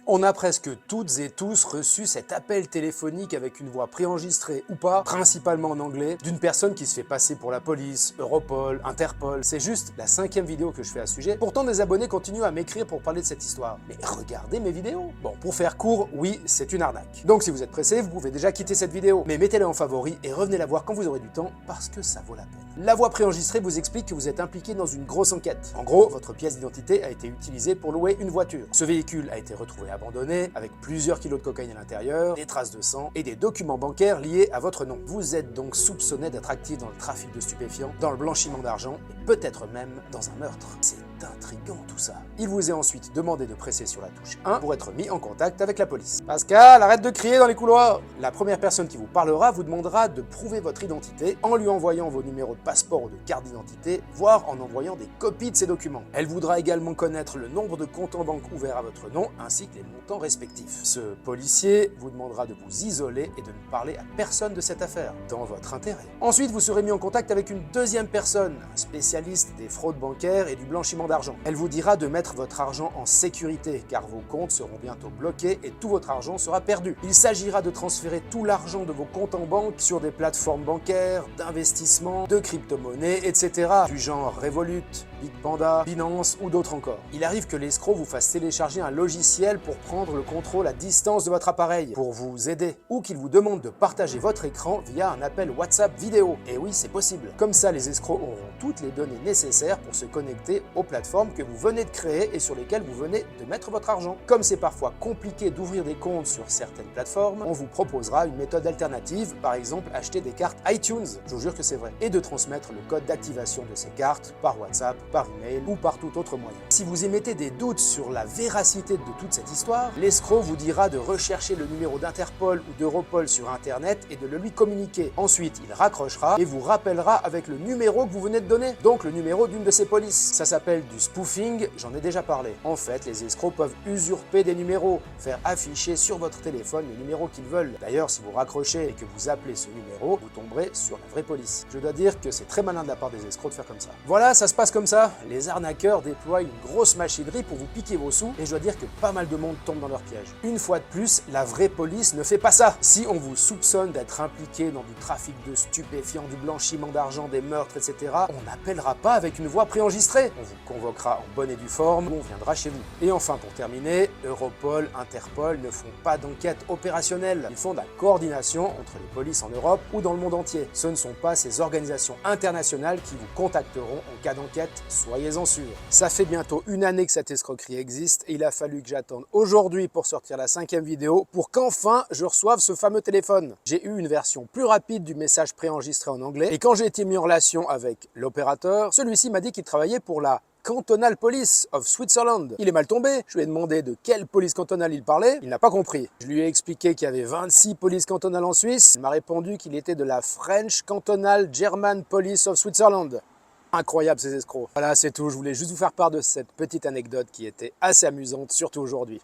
On a presque toutes et tous reçu cet appel téléphonique avec une voix préenregistrée ou pas, principalement en anglais, d'une personne qui se fait passer pour la police, Europol, Interpol. C'est juste la 5e vidéo que je fais à ce sujet. Pourtant, des abonnés continuent à m'écrire pour parler de cette histoire. Mais regardez mes vidéos. Bon, pour faire court, oui, c'est une arnaque. Donc si vous êtes pressé, vous pouvez déjà quitter cette vidéo. Mais mettez-la en favori et revenez la voir quand vous aurez du temps, parce que ça vaut la peine. La voix préenregistrée vous explique que vous êtes impliqué dans une grosse enquête. En gros, votre pièce d'identité a été utilisée pour louer une voiture. Ce véhicule a été retrouvé abandonné, avec plusieurs kilos de cocaïne à l'intérieur, des traces de sang et des documents bancaires liés à votre nom. Vous êtes donc soupçonné d'être actif dans le trafic de stupéfiants, dans le blanchiment d'argent et peut-être même dans un meurtre. C'est intriguant tout ça. Il vous est ensuite demandé de presser sur la touche 1 pour être mis en contact avec la police. Pascal, arrête de crier dans les couloirs! La première personne qui vous parlera vous demandera de prouver votre identité en lui envoyant vos numéros de passeport ou de carte d'identité, voire en envoyant des copies de ces documents. Elle voudra également connaître le nombre de comptes en banque ouverts à votre nom ainsi que les montants respectifs. Ce policier vous demandera de vous isoler et de ne parler à personne de cette affaire, dans votre intérêt. Ensuite, vous serez mis en contact avec une deuxième personne, un spécialiste des fraudes bancaires et du blanchiment d'argent. Elle vous dira de mettre votre argent en sécurité, car vos comptes seront bientôt bloqués et tout votre argent sera perdu. Il s'agira de transférer tout l'argent de vos comptes en banque sur des plateformes bancaires, d'investissement, de crypto-monnaies, etc. du genre Revolut, Bitpanda, Binance ou d'autres encore. Il arrive que l'escroc vous fasse télécharger un logiciel pour prendre le contrôle à distance de votre appareil, pour vous aider, ou qu'il vous demande de partager votre écran via un appel WhatsApp vidéo. Et oui, c'est possible. Comme ça, les escrocs auront toutes les données nécessaires pour se connecter aux plateformes que vous venez de créer et sur lesquelles vous venez de mettre votre argent. Comme c'est parfois compliqué d'ouvrir des comptes sur certaines plateformes, on vous proposera une méthode alternative, par exemple acheter des cartes iTunes, je vous jure que c'est vrai, et de transmettre le code d'activation de ces cartes par WhatsApp, par email ou par tout autre moyen. Si vous émettez des doutes sur la véracité de toute cette histoire, l'escroc vous dira de rechercher le numéro d'Interpol ou d'Europol sur Internet et de le lui communiquer. Ensuite, il raccrochera et vous rappellera avec le numéro que vous venez de donner, donc le numéro d'une de ces polices. Ça s'appelle du spoofing, j'en ai déjà parlé. En fait, les escrocs peuvent usurper des numéros, faire afficher sur votre téléphone le numéro qu'ils veulent. D'ailleurs, si vous raccrochez et que vous appelez ce numéro, vous tomberez sur la vraie police. Je dois dire que c'est très malin de la part des escrocs de faire comme ça. Voilà, ça se passe comme ça. Les arnaqueurs déploient une grosse machinerie pour vous piquer vos sous et je dois dire que pas mal de monde tombe dans leur piège. Une fois de plus, la vraie police ne fait pas ça. Si on vous soupçonne d'être impliqué dans du trafic de stupéfiants, du blanchiment d'argent, des meurtres, etc., on n'appellera pas avec une voix préenregistrée. On vous convoquera en bonne et due forme, on viendra chez vous. Et enfin, pour terminer, Europol, Interpol ne font pas d'enquête opérationnelle. Ils font de la coordination entre les polices en Europe ou dans le monde entier. Ce ne sont pas ces organisations internationales qui vous contacteront en cas d'enquête, soyez-en sûrs. Ça fait bientôt une année que cette escroquerie existe et il a fallu que j'attende aujourd'hui pour sortir la 5e vidéo pour qu'enfin je reçoive ce fameux téléphone. J'ai eu une version plus rapide du message préenregistré en anglais et quand j'ai été mis en relation avec l'opérateur, celui-ci m'a dit qu'il travaillait pour la Cantonal Police of Switzerland. Il est mal tombé, je lui ai demandé de quelle police cantonale il parlait, il n'a pas compris. Je lui ai expliqué qu'il y avait 26 polices cantonales en Suisse, il m'a répondu qu'il était de la French Cantonal German Police of Switzerland. Incroyable ces escrocs. Voilà, c'est tout, je voulais juste vous faire part de cette petite anecdote qui était assez amusante, surtout aujourd'hui.